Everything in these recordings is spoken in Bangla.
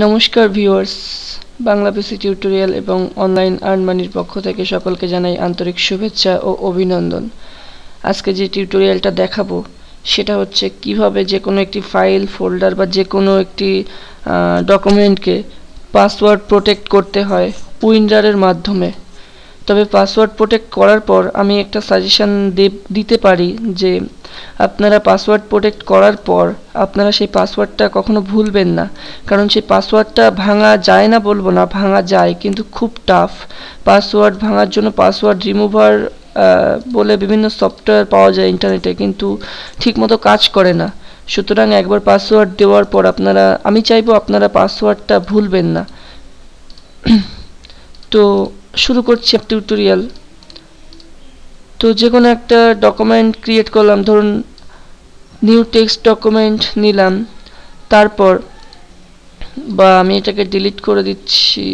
নমস্কার ভিউয়ার্স, বাংলা পিসি টিউটোরিয়াল এবং অনলাইন আর্ন মানির পক্ষ থেকে সকলকে জানাই আন্তরিক শুভেচ্ছা ও অভিনন্দন। আজকে যে টিউটোরিয়ালটা দেখাবো সেটা হচ্ছে কিভাবে যে কোনো একটি ফাইল, ফোল্ডার বা যে কোনো একটি ডকুমেন্টকে পাসওয়ার্ড প্রোটেক্ট করতে হয় উইন্ডারের মাধ্যমে। তবে পাসওয়ার্ড প্রোটেক্ট করার পর আমি একটা সাজেশন দিতে পারি যে আপনারা পাসওয়ার্ড প্রোটেক্ট করার পর আপনারা সেই পাসওয়ার্ডটা কখনো ভুলবেন না, কারণ সেই পাসওয়ার্ডটা ভাঙা যায় না বলবো না, ভাঙা যায় কিন্তু খুব টাফ। পাসওয়ার্ড ভাঙার জন্য পাসওয়ার্ড রিমুভার বলে বিভিন্ন সফটওয়্যার পাওয়া যায় ইন্টারনেটে, কিন্তু ঠিকমতো কাজ করে না। সুতরাং একবার পাসওয়ার্ড দেওয়ার পর আমি চাইবো আপনারা পাসওয়ার্ডটা ভুলবেন না। তো শুরু করছি টিউটোরিয়াল। তো যে কোনো একটা ডকুমেন্ট ক্রিয়েট করলাম, ধরুন নিউ টেক্সট ডকুমেন্ট নিলাম, তারপর বা আমি এটাকে ডিলিট করে দিচ্ছি,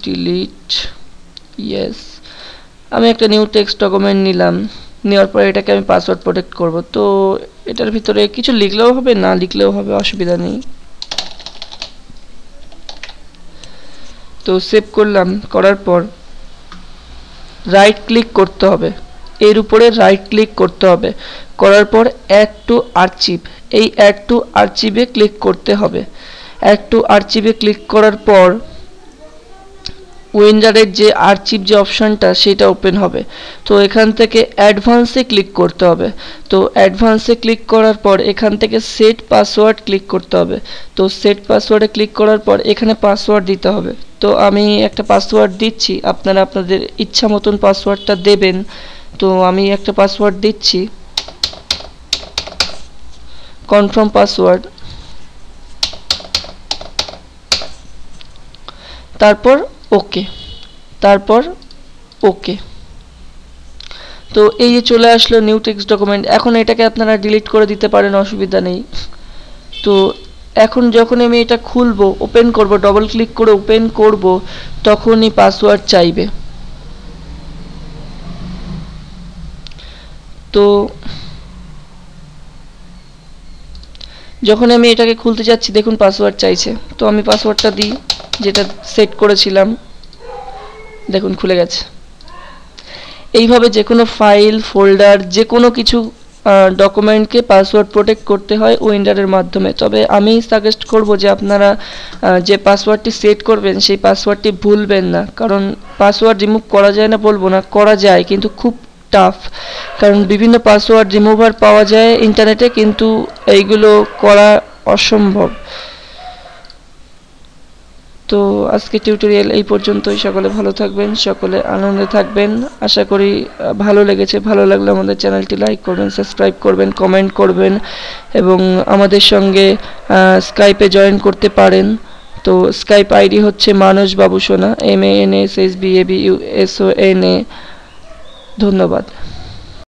ডিলিট, ইয়েস। আমি একটা নিউ টেক্সট ডকুমেন্ট নিলাম, নেওয়ার পর এটাকে আমি পাসওয়ার্ড প্রোটেক্ট করব। তো এটার ভিতরে কিছু লিখলেও হবে, না লিখলেও হবে, অসুবিধা নেই। তো সেভ করলাম, করার পর রাইট ক্লিক করতে হবে, এর উপরে রাইট ক্লিক করতে হবে, করার পর অ্যাড টু আর্চিভ, এই অ্যাড টু আর্চিভে ক্লিক করতে হবে। অ্যাড টু আর্চিভে ক্লিক করার পর উইন্ডারের যে আর্চিভ যে অপশনটা সেটা ওপেন হবে। তো এখান থেকে অ্যাডভান্সে ক্লিক করতে হবে। তো অ্যাডভান্সে ক্লিক করার পর এখান থেকে সেট পাসওয়ার্ড ক্লিক করতে হবে। তো সেট পাসওয়ার্ডে ক্লিক করার পর এখানে পাসওয়ার্ড দিতে হবে। তো আমি একটা পাসওয়ার্ড দিচ্ছি, আপনারা আপনাদের ইচ্ছা মতন পাসওয়ার্ডটা দেবেন। তো আমি একটা পাসওয়ার্ড দিচ্ছি, কনফার্ম পাসওয়ার্ড, তারপর ওকে, তারপর ওকে। তো এই যে চলে আসলো নিউ টেক্সট ডকুমেন্ট। এখন এটাকে আপনারা ডিলিট করে দিতে পারেন, অসুবিধা নেই। তো এখন যখন আমি এটা খুলবো, ওপেন করব, ডবল ক্লিক করে ওপেন করব, তখনই পাসওয়ার্ড চাইবে। তো যখন আমি এটাকে খুলতে যাচ্ছি, দেখুন পাসওয়ার্ড চাইছে। তো আমি পাসওয়ার্ডটা দিই যেটা সেট করেছিলাম, দেখুন খুলে গেছে। এইভাবে যে কোনো ফাইল, ফোল্ডার, যে কোনো কিছু ডকুমেন্টকে পাসওয়ার্ড প্রোটেক্ট করতে হয় উইন্ডারের মাধ্যমে। তবে আমি সাজেস্ট করব যে আপনারা যে পাসওয়ার্ডটি সেট করবেন সেই পাসওয়ার্ডটি ভুলবেন না, কারণ পাসওয়ার্ড রিমুভ করা যায় না বলবো না, করা যায় কিন্তু খুব টাফ। কারণ বিভিন্ন পাসওয়ার্ড রিমুভার পাওয়া যায় ইন্টারনেটে, কিন্তু এইগুলো করা অসম্ভব। তো আজকে টিউটোরিয়াল এই পর্যন্তই। সকলে ভালো থাকবেন, সকলে আনন্দে থাকবেন। আশা করি ভালো লেগেছে। ভালো লাগলে আমাদের চ্যানেলটি লাইক করবেন, সাবস্ক্রাইব করবেন, কমেন্ট করবেন এবং আমাদের সঙ্গে স্কাইপে জয়েন করতে পারেন। তো স্কাইপ আইডি হচ্ছে মানস বাবু সোনা, MANSSBABUSONA। ধন্যবাদ।